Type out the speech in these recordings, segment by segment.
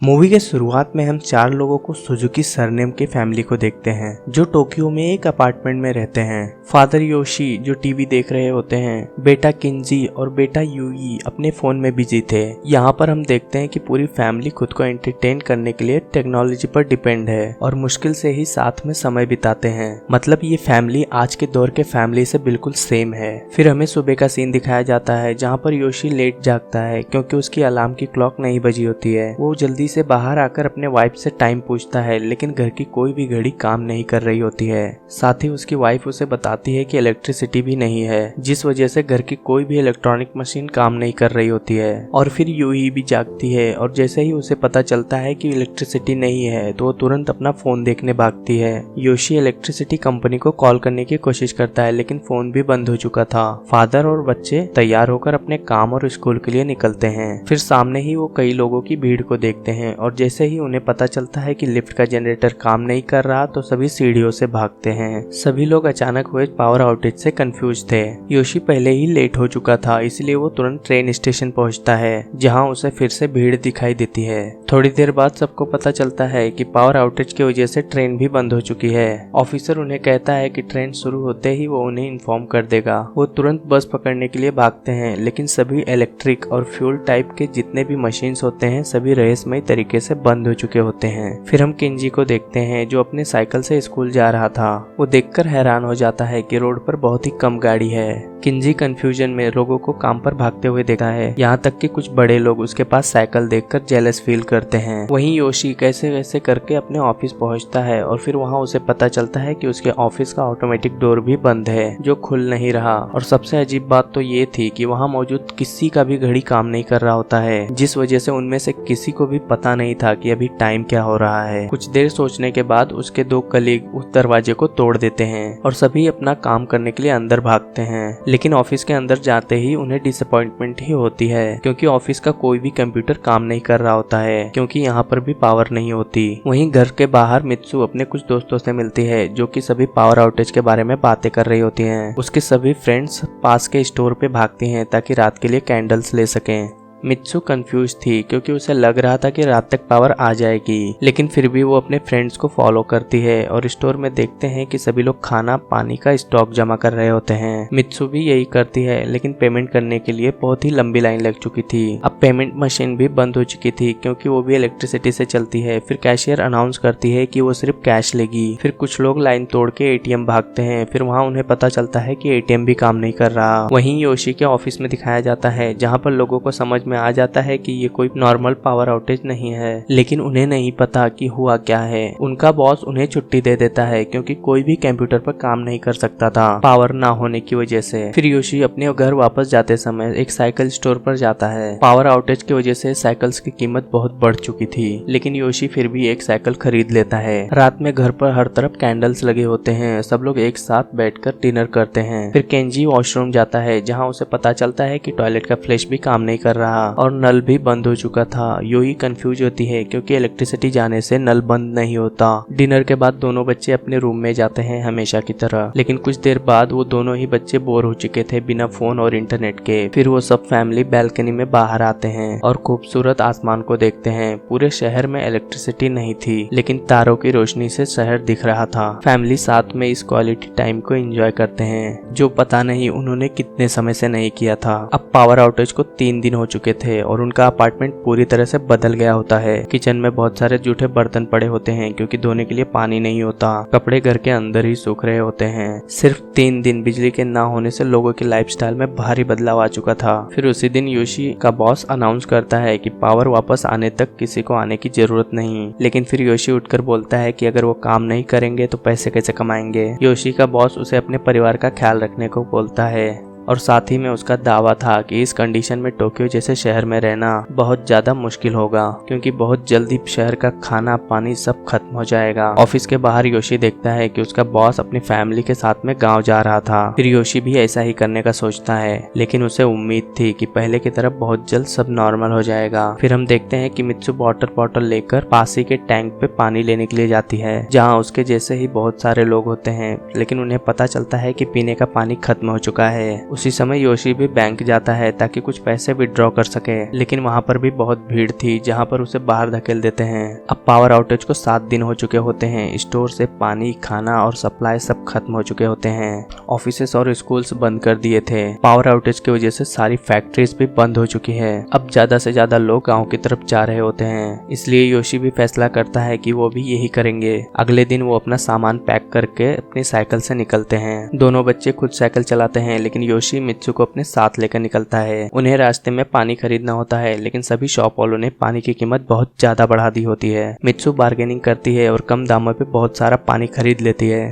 Movie के शुरुआत में हम 4 लोगों को सुजुकी सरनेम की फैमिली को देखते हैं जो टोक्यो में एक अपार्टमेंट में रहते हैं। फादर योशी जो टीवी देख रहे होते हैं, बेटा किंजी और बेटा यूई अपने फोन में बिजी थे। यहाँ पर हम देखते हैं कि पूरी फैमिली खुद को एंटरटेन करने के लिए टेक्नोलॉजी पर डिपेंड है और मुश्किल से ही साथ में समय बिताते हैं। मतलब ये फैमिली आज के दौर के फैमिली से बिल्कुल सेम है। फिर हमें सुबह का सीन दिखाया जाता है जहाँ पर योशी लेट जागता है क्योंकि उसकी अलार्म की क्लॉक नहीं बजी होती है। वो जल्दी से बाहर आकर अपने वाइफ से टाइम पूछता है, लेकिन घर की कोई भी घड़ी काम नहीं कर रही होती है। साथ ही उसकी वाइफ उसे बताती है कि इलेक्ट्रिसिटी भी नहीं है, जिस वजह से घर की कोई भी इलेक्ट्रॉनिक मशीन काम नहीं कर रही होती है। और फिर यूही भी जागती है और जैसे ही उसे पता चलता है कि इलेक्ट्रिसिटी नहीं है तो वो तुरंत अपना फोन देखने भागती है। योशी इलेक्ट्रिसिटी कंपनी को कॉल करने की कोशिश करता है, लेकिन फोन भी बंद हो चुका था। फादर और बच्चे तैयार होकर अपने काम और स्कूल के लिए निकलते हैं। फिर सामने ही वो कई लोगों की भीड़ को देखते हैं और जैसे ही उन्हें पता चलता है कि लिफ्ट का जनरेटर काम नहीं कर रहा तो सभी सीढ़ियों से भागते हैं। सभी लोग अचानक हुए पावर आउटेज से कंफ्यूज थे। योशी पहले ही लेट हो चुका था, इसलिए वो तुरंत ट्रेन स्टेशन पहुंचता है जहां उसे फिर से भीड़ दिखाई देती है। थोड़ी देर बाद सबको पता चलता है कि पावर आउटेज की वजह से ट्रेन भी बंद हो चुकी है। ऑफिसर उन्हें कहता है कि ट्रेन शुरू होते ही वो उन्हें इन्फॉर्म कर देगा। वो तुरंत बस पकड़ने के लिए भागते हैं, लेकिन सभी इलेक्ट्रिक और फ्यूल टाइप के जितने भी मशीन्स होते हैं सभी रहस्यमय तरीके से बंद हो चुके होते हैं। फिर हम किंजी को देखते हैं जो अपने साइकिल से स्कूल जा रहा था। वो देखकर हैरान हो जाता है कि रोड पर बहुत ही कम गाड़ी है। किंजी कंफ्यूजन में लोगों को काम पर भागते हुए देखा है, यहाँ तक कि कुछ बड़े लोग उसके पास साइकिल देखकर जेलस फील करते हैं। वहीं योशी कैसे वैसे करके अपने ऑफिस पहुंचता है और फिर वहाँ उसे पता चलता है कि उसके ऑफिस का ऑटोमेटिक डोर भी बंद है जो खुल नहीं रहा। और सबसे अजीब बात तो ये थी कि वहाँ मौजूद किसी का भी घड़ी काम नहीं कर रहा होता है, जिस वजह से उनमें से किसी को भी पता नहीं था कि अभी टाइम क्या हो रहा है। कुछ देर सोचने के बाद उसके 2 कलीग उस दरवाजे को तोड़ देते हैं और सभी अपना काम करने के लिए अंदर भागते हैं। लेकिन ऑफिस के अंदर जाते ही उन्हें डिसअपॉइंटमेंट ही होती है क्योंकि ऑफिस का कोई भी कंप्यूटर काम नहीं कर रहा होता है क्योंकि यहाँ पर भी पावर नहीं होती। वहीं घर के बाहर मित्सु अपने कुछ दोस्तों से मिलती है जो कि सभी पावर आउटेज के बारे में बातें कर रही होती हैं। उसके सभी फ्रेंड्स पास के स्टोर पे भागती हैं ताकि रात के लिए कैंडल्स ले सकें। मित्सु कंफ्यूज थी क्योंकि उसे लग रहा था कि रात तक पावर आ जाएगी, लेकिन फिर भी वो अपने फ्रेंड्स को फॉलो करती है और स्टोर में देखते हैं कि सभी लोग खाना पानी का स्टॉक जमा कर रहे होते हैं। मित्सु भी यही करती है, लेकिन पेमेंट करने के लिए बहुत ही लंबी लाइन लग चुकी थी। अब पेमेंट मशीन भी बंद हो चुकी थी क्योंकि वो भी इलेक्ट्रिसिटी से चलती है। फिर कैशियर अनाउंस करती है कि वो सिर्फ कैश लेगी। फिर कुछ लोग लाइन तोड़ के एटीएम भागते हैं। फिर वहाँ उन्हें पता चलता है कि एटीएम भी काम नहीं कर रहा। वहीं योशी के ऑफिस में दिखाया जाता है जहाँ पर लोगों को समझ में आ जाता है कि ये कोई नॉर्मल पावर आउटेज नहीं है, लेकिन उन्हें नहीं पता कि हुआ क्या है। उनका बॉस उन्हें छुट्टी दे देता है क्योंकि कोई भी कंप्यूटर पर काम नहीं कर सकता था पावर ना होने की वजह से। फिर योशी अपने घर वापस जाते समय एक साइकिल स्टोर पर जाता है। पावर आउटेज की वजह से साइकिल्स की कीमत बहुत बढ़ चुकी थी, लेकिन योशी फिर भी एक साइकिल खरीद लेता है। रात में घर पर हर तरफ कैंडल्स लगे होते हैं। सब लोग एक साथ बैठकर डिनर करते हैं। फिर केंजी वॉशरूम जाता है जहाँ उसे पता चलता है कि टॉयलेट का फ्लैश भी काम नहीं कर रहा और नल भी बंद हो चुका था। यूही कंफ्यूज होती है क्योंकि इलेक्ट्रिसिटी जाने से नल बंद नहीं होता। डिनर के बाद दोनों बच्चे अपने रूम में जाते हैं हमेशा की तरह, लेकिन कुछ देर बाद वो दोनों ही बच्चे बोर हो चुके थे बिना फोन और इंटरनेट के। फिर वो सब फैमिली बैल्कनी में बाहर आते हैं और खूबसूरत आसमान को देखते हैं। पूरे शहर में इलेक्ट्रिसिटी नहीं थी, लेकिन तारों की रोशनी से शहर दिख रहा था। फैमिली साथ में इस क्वालिटी टाइम को एंजॉय करते हैं जो पता नहीं उन्होंने कितने समय से नहीं किया था। अब पावर आउटेज को 3 दिन हो चुके थे और उनका अपार्टमेंट पूरी तरह से बदल गया होता है। किचन में बहुत सारे जूठे बर्तन पड़े होते हैं क्योंकि धोने के लिए पानी नहीं होता। कपड़े घर के अंदर ही सूख रहे होते हैं। सिर्फ 3 दिन बिजली के ना होने से लोगों की लाइफस्टाइल में भारी बदलाव आ चुका था। फिर उसी दिन योशी का बॉस अनाउंस करता है कि पावर वापस आने तक किसी को आने की जरूरत नहीं, लेकिन फिर योशी उठकर बोलता है कि अगर वो काम नहीं करेंगे तो पैसे कैसे कमाएंगे। योशी का बॉस उसे अपने परिवार का ख्याल रखने को बोलता है और साथ ही में उसका दावा था कि इस कंडीशन में टोक्यो जैसे शहर में रहना बहुत ज्यादा मुश्किल होगा क्योंकि बहुत जल्दी शहर का खाना पानी सब खत्म हो जाएगा। ऑफिस के बाहर योशी देखता है कि उसका बॉस अपनी फैमिली के साथ में गांव जा रहा था। फिर योशी भी ऐसा ही करने का सोचता है, लेकिन उसे उम्मीद थी कि पहले की तरफ बहुत जल्द सब नॉर्मल हो जाएगा। फिर हम देखते हैं कि मित्सु वाटर बॉटल लेकर पास ही के टैंक पे पानी लेने के लिए जाती है जहाँ उसके जैसे ही बहुत सारे लोग होते हैं, लेकिन उन्हें पता चलता है कि पीने का पानी खत्म हो चुका है। उसी समय योशी भी बैंक जाता है ताकि कुछ पैसे विड्रॉ कर सके, लेकिन वहाँ पर भी बहुत भीड़ थी जहाँ पर उसे बाहर धकेल देते हैं। अब पावर आउटेज को 7 दिन हो चुके होते हैं। स्टोर से पानी, खाना और सप्लाई सब खत्म हो चुके होते हैं। ऑफिसेस और स्कूल्स बंद कर दिए थे। पावर आउटेज की वजह से सारी फैक्ट्रीज भी बंद हो चुकी है। अब ज्यादा से ज्यादा लोग गाँव की तरफ जा रहे होते हैं, इसलिए योशी भी फैसला करता है कि वो भी यही करेंगे। अगले दिन वो अपना सामान पैक करके अपनी साइकिल से निकलते हैं। दोनों बच्चे खुद साइकिल चलाते हैं, लेकिन योशी मित्सु को अपने साथ लेकर निकलता है। उन्हें रास्ते में पानी खरीदना होता है, लेकिन सभी शॉप वालों ने पानी की कीमत बहुत ज्यादा बढ़ा दी होती है। मित्सु बार्गेनिंग करती है और कम दामों पे बहुत सारा पानी खरीद लेती है।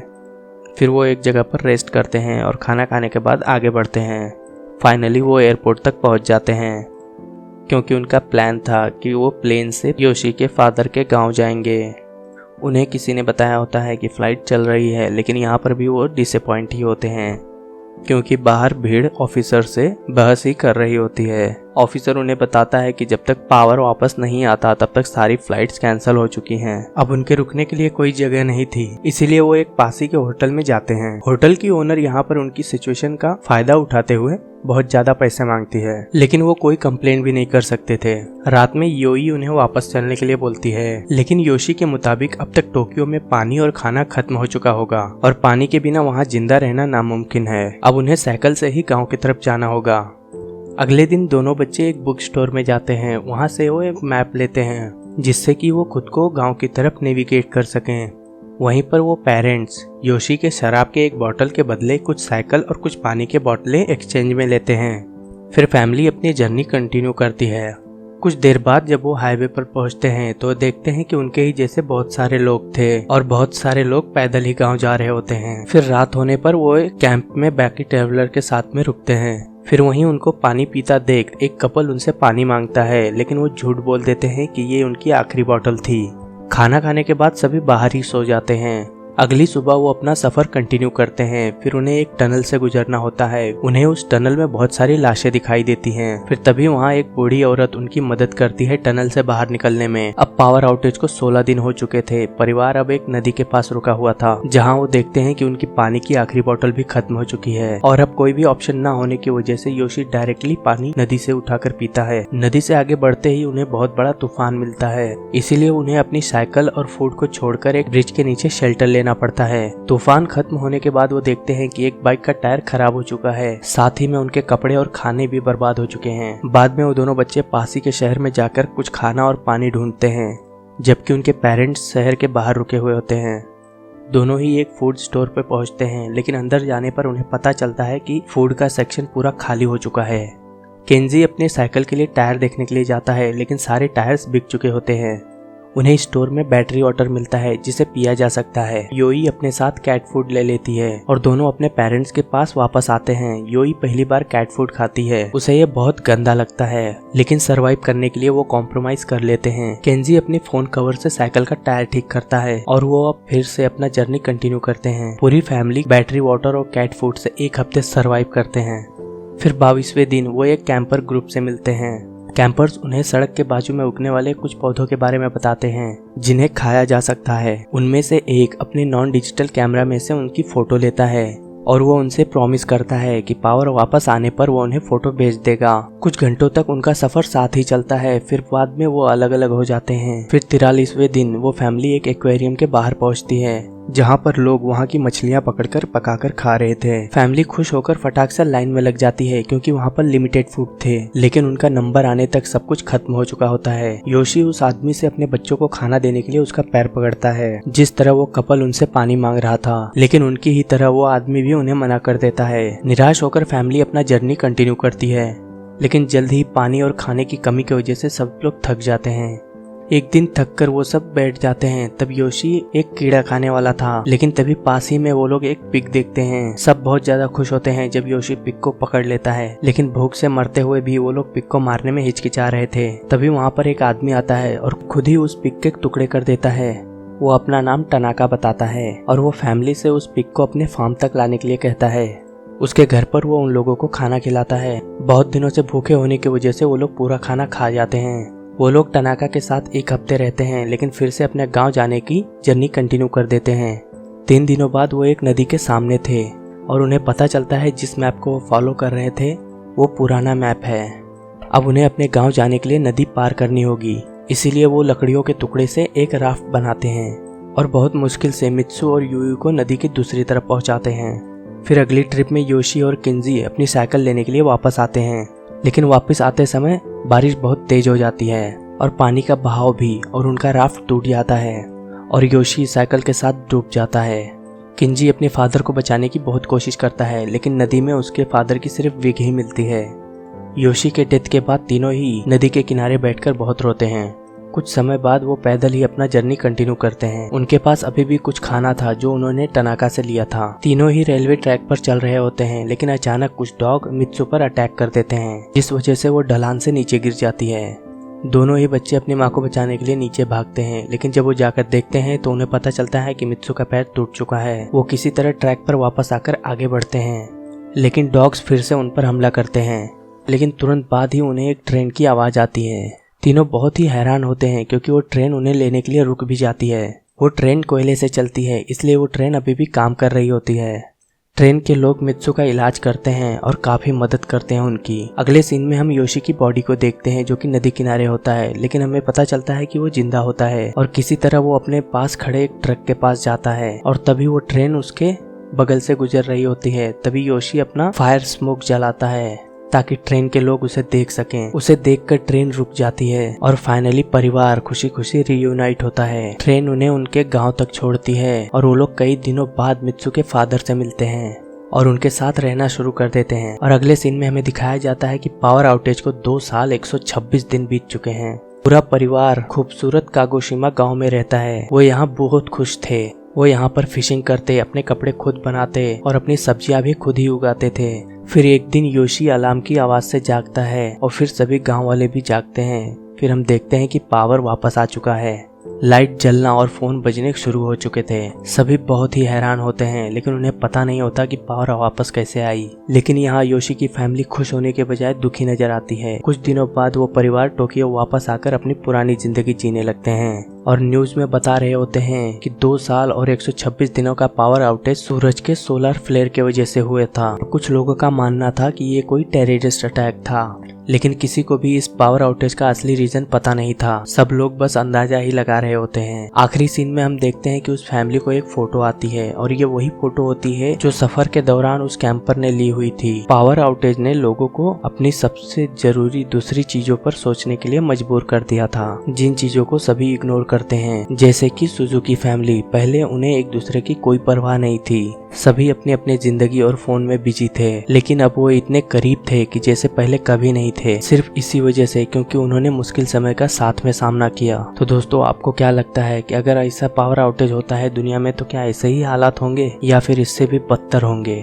फिर वो एक जगह पर रेस्ट करते हैं और खाना खाने के बाद आगे बढ़ते हैं। फाइनली वो एयरपोर्ट तक पहुंच जाते हैं, क्योंकि उनका प्लान था कि वो प्लेन से योशी के फादर के गांव जाएंगे। उन्हें किसी ने बताया होता है कि फ्लाइट चल रही है, लेकिन यहाँ पर भी वो डिसअपॉइंट ही होते हैं, क्योंकि बाहर भीड़ ऑफिसर से बहस ही कर रही होती है। ऑफिसर उन्हें बताता है कि जब तक पावर वापस नहीं आता तब तक सारी फ्लाइट्स कैंसिल हो चुकी हैं। अब उनके रुकने के लिए कोई जगह नहीं थी, इसीलिए वो एक पास ही के होटल में जाते हैं। होटल की ओनर यहाँ पर उनकी सिचुएशन का फायदा उठाते हुए बहुत ज्यादा पैसे मांगती है, लेकिन वो कोई कंप्लेंट भी नहीं कर सकते थे। रात में योई उन्हें वापस चलने के लिए बोलती है, लेकिन योशी के मुताबिक अब तक टोक्यो में पानी और खाना खत्म हो चुका होगा और पानी के बिना वहाँ जिंदा रहना नामुमकिन है। अब उन्हें साइकिल से ही गाँव की तरफ जाना होगा। अगले दिन दोनों बच्चे एक बुक स्टोर में जाते हैं। वहाँ से वो एक मैप लेते हैं, जिससे कि वो खुद को गांव की तरफ नेविगेट कर सकें। वहीं पर वो पेरेंट्स योशी के शराब के एक बोतल के बदले कुछ साइकिल और कुछ पानी के बोतलें एक्सचेंज में लेते हैं। फिर फैमिली अपनी जर्नी कंटिन्यू करती है। कुछ देर बाद जब वो हाईवे पर पहुंचते हैं तो देखते हैं कि उनके ही जैसे बहुत सारे लोग थे और बहुत सारे लोग पैदल ही गांव जा रहे होते हैं। फिर रात होने पर वो एक कैंप में बाकी ट्रेवलर के साथ में रुकते हैं। फिर वहीं उनको पानी पीता देख एक कपल उनसे पानी मांगता है, लेकिन वो झूठ बोल देते हैं कि ये उनकी आखिरी बोतल थी। खाना खाने के बाद सभी बाहर ही सो जाते हैं। अगली सुबह वो अपना सफर कंटिन्यू करते हैं। फिर उन्हें एक टनल से गुजरना होता है। उन्हें उस टनल में बहुत सारी लाशें दिखाई देती हैं। फिर तभी वहाँ एक बूढ़ी औरत उनकी मदद करती है टनल से बाहर निकलने में। अब पावर आउटेज को 16 दिन हो चुके थे। परिवार अब एक नदी के पास रुका हुआ था, जहाँ वो देखते हैं कि उनकी पानी की आखिरी बोतल भी खत्म हो चुकी है और अब कोई भी ऑप्शन न होने की वजह से योशी डायरेक्टली पानी नदी से उठाकर पीता है। नदी से आगे बढ़ते ही उन्हें बहुत बड़ा तूफान मिलता है, इसीलिए उन्हें अपनी साइकिल और फूड को छोड़कर एक ब्रिज के नीचे शेल्टर लेना पड़ता है। तूफान खत्म होने के बाद वो देखते हैं कि एक बाइक का टायर खराब हो चुका है, साथ ही में उनके कपड़े और खाने भी बर्बाद हो चुके हैं। बाद में वो दोनों बच्चे पास ही के शहर में जाकर कुछ खाना और पानी ढूंढते हैं, जबकि उनके पेरेंट्स शहर के बाहर रुके हुए होते हैं। दोनों ही एक फूड स्टोर पे पहुंचते हैं, लेकिन अंदर जाने पर उन्हें पता चलता है कि फूड का सेक्शन पूरा खाली हो चुका है। केंजी अपने साइकिल के लिए टायर देखने के लिए जाता है, लेकिन सारे टायर्स बिक चुके होते हैं। उन्हें स्टोर में बैटरी वाटर मिलता है जिसे पिया जा सकता है। योई अपने साथ कैट फूड ले लेती है और दोनों अपने पेरेंट्स के पास वापस आते हैं। योई पहली बार कैट फूड खाती है, उसे ये बहुत गंदा लगता है, लेकिन सरवाइव करने के लिए वो कॉम्प्रोमाइज कर लेते हैं। केंजी अपने फोन कवर से साइकिल का टायर ठीक करता है और वो अब फिर से अपना जर्नी कंटिन्यू करते हैं। पूरी फैमिली बैटरी वाटर और कैट फूड से एक हफ्ते सरवाइव करते हैं। फिर 22वें दिन वो एक कैंपर ग्रुप से मिलते हैं। कैंपर्स उन्हें सड़क के बाजू में उगने वाले कुछ पौधों के बारे में बताते हैं जिन्हें खाया जा सकता है। उनमें से एक अपने नॉन डिजिटल कैमरा में से उनकी फोटो लेता है और वो उनसे प्रॉमिस करता है कि पावर वापस आने पर वो उन्हें फोटो भेज देगा। कुछ घंटों तक उनका सफर साथ ही चलता है, फिर बाद में वो अलग अलग हो जाते हैं। फिर 43वें दिन वो फैमिली एक एक्वेरियम के बाहर पहुंचती है, जहाँ पर लोग वहाँ की मछलियाँ पकड़कर पकाकर खा रहे थे। फैमिली खुश होकर फटाक से लाइन में लग जाती है, क्योंकि वहाँ पर लिमिटेड फूड थे, लेकिन उनका नंबर आने तक सब कुछ खत्म हो चुका होता है। योशी उस आदमी से अपने बच्चों को खाना देने के लिए उसका पैर पकड़ता है, जिस तरह वो कपल उनसे पानी मांग रहा था, लेकिन उनकी ही तरह वो आदमी भी उन्हें मना कर देता है। निराश होकर फैमिली अपना जर्नी कंटिन्यू करती है, लेकिन जल्द ही पानी और खाने की कमी की वजह से सब लोग थक जाते हैं। एक दिन थक कर वो सब बैठ जाते हैं। तब योशी एक कीड़ा खाने वाला था, लेकिन तभी पास ही में वो लोग एक पिग देखते हैं। सब बहुत ज्यादा खुश होते हैं जब योशी पिग को पकड़ लेता है, लेकिन भूख से मरते हुए भी वो लोग पिग को मारने में हिचकिचा रहे थे। तभी वहाँ पर एक आदमी आता है और खुद ही उस पिग के टुकड़े कर देता है। वो अपना नाम टनाका बताता है और वो फैमिली से उस पिग को अपने फार्म तक लाने के लिए कहता है। उसके घर पर वो उन लोगों को खाना खिलाता है। बहुत दिनों से भूखे होने की वजह से वो लोग पूरा खाना खा जाते हैं। वो लोग टनाका के साथ एक हफ्ते रहते हैं, लेकिन फिर से अपने गांव जाने की जर्नी कंटिन्यू कर देते हैं। 3 दिनों बाद वो एक नदी के सामने थे। और उन्हें पता चलता है जिस मैप को वो फॉलो कर रहे थे वो पुराना मैप है। अब उन्हें अपने गांव जाने के लिए नदी पार करनी होगी, इसीलिए वो लकड़ियों के टुकड़े से एक राफ्ट बनाते हैं और बहुत मुश्किल से मित्सु और यूयू को नदी की दूसरी तरफ पहुंचाते हैं। फिर अगली ट्रिप में योशी और किंजी अपनी साइकिल लेने के लिए वापस आते हैं, लेकिन वापस आते समय बारिश बहुत तेज हो जाती है और पानी का बहाव भी, और उनका राफ्ट टूट जाता है और योशी साइकिल के साथ डूब जाता है। किंजी अपने फादर को बचाने की बहुत कोशिश करता है, लेकिन नदी में उसके फादर की सिर्फ विग ही मिलती है। योशी के डेथ के बाद तीनों ही नदी के किनारे बैठकर बहुत रोते हैं। कुछ समय बाद वो पैदल ही अपना जर्नी कंटिन्यू करते हैं। उनके पास अभी भी कुछ खाना था जो उन्होंने टनाका से लिया था। तीनों ही रेलवे ट्रैक पर चल रहे होते हैं, लेकिन अचानक कुछ डॉग मित्सु पर अटैक कर देते हैं, जिस वजह से वो ढलान से नीचे गिर जाती है। दोनों ही बच्चे अपनी माँ को बचाने के लिए नीचे भागते हैं, लेकिन जब वो जाकर देखते हैं तो उन्हें पता चलता है कि मित्सु का पैर टूट चुका है। वो किसी तरह ट्रैक पर वापस आकर आगे बढ़ते हैं, लेकिन डॉग्स फिर से उन पर हमला करते हैं। लेकिन तुरंत बाद ही उन्हें एक ट्रेन की आवाज आती है। तीनों बहुत ही हैरान होते हैं क्योंकि वो ट्रेन उन्हें लेने के लिए रुक भी जाती है। वो ट्रेन कोयले से चलती है, इसलिए वो ट्रेन अभी भी काम कर रही होती है। ट्रेन के लोग मित्सु का इलाज करते हैं और काफी मदद करते हैं उनकी। अगले सीन में हम योशी की बॉडी को देखते हैं जो कि नदी किनारे होता है, लेकिन हमें पता चलता है कि वो जिंदा होता है और किसी तरह वो अपने पास खड़े एक ट्रक के पास जाता है और तभी वो ट्रेन उसके बगल से गुजर रही होती है। तभी योशी अपना फायर स्मोक जलाता है ताकि ट्रेन के लोग उसे देख सकें। उसे देखकर ट्रेन रुक जाती है और फाइनली परिवार खुशी खुशी रियूनाइट होता है। ट्रेन उन्हें उनके गांव तक छोड़ती है और वो लोग कई दिनों बाद मित्सु के फादर से मिलते हैं और उनके साथ रहना शुरू कर देते हैं। और अगले सीन में हमें दिखाया जाता है कि पावर आउटेज को 2 साल 126 दिन बीत चुके हैं। पूरा परिवार खूबसूरत कागोशिमा गाँव में रहता है। वो यहाँ बहुत खुश थे। वो यहाँ पर फिशिंग करते, अपने कपड़े खुद बनाते और अपनी सब्जियां भी खुद ही उगाते थे। फिर एक दिन योशी अलार्म की आवाज से जागता है और फिर सभी गांव वाले भी जागते हैं। फिर हम देखते हैं कि पावर वापस आ चुका है। लाइट जलना और फोन बजने शुरू हो चुके थे। सभी बहुत ही हैरान होते हैं, लेकिन उन्हें पता नहीं होता कि पावर वापस कैसे आई। लेकिन यहाँ योशी की फैमिली खुश होने के बजाय दुखी नजर आती है। कुछ दिनों बाद वो परिवार टोक्यो वापस आकर अपनी पुरानी जिंदगी जीने लगते हैं और न्यूज में बता रहे होते हैं कि 2 साल और 126 दिनों का पावर आउटेज सूरज के सोलर फ्लेयर की वजह से हुआ था। कुछ लोगों का मानना था कि ये कोई टेररिस्ट अटैक था, लेकिन किसी को भी इस पावर आउटेज का असली रीजन पता नहीं था। सब लोग बस अंदाजा ही लगा रहे होते हैं। आखिरी सीन में हम देखते हैं कि उस फैमिली को एक फोटो आती है और ये वही फोटो होती है जो सफर के दौरान उस कैंपर ने ली हुई थी। पावर आउटेज ने लोगों को अपनी सबसे जरूरी दूसरी चीजों पर सोचने के लिए मजबूर कर दिया था, जिन चीजों को सभी इग्नोर करते हैं, जैसे कि सुजुकी फैमिली। पहले उन्हें एक दूसरे की कोई परवाह नहीं थी। सभी अपनी अपनी जिंदगी और फोन में बिजी थे, लेकिन अब वो इतने करीब थे कि जैसे पहले कभी नहीं थे। सिर्फ इसी वजह से, क्योंकि उन्होंने मुश्किल समय का साथ में सामना किया। तो दोस्तों, आपको क्या लगता है कि अगर ऐसा पावर आउटेज होता है दुनिया में तो क्या ऐसे ही हालात होंगे या फिर इससे भी बदतर होंगे?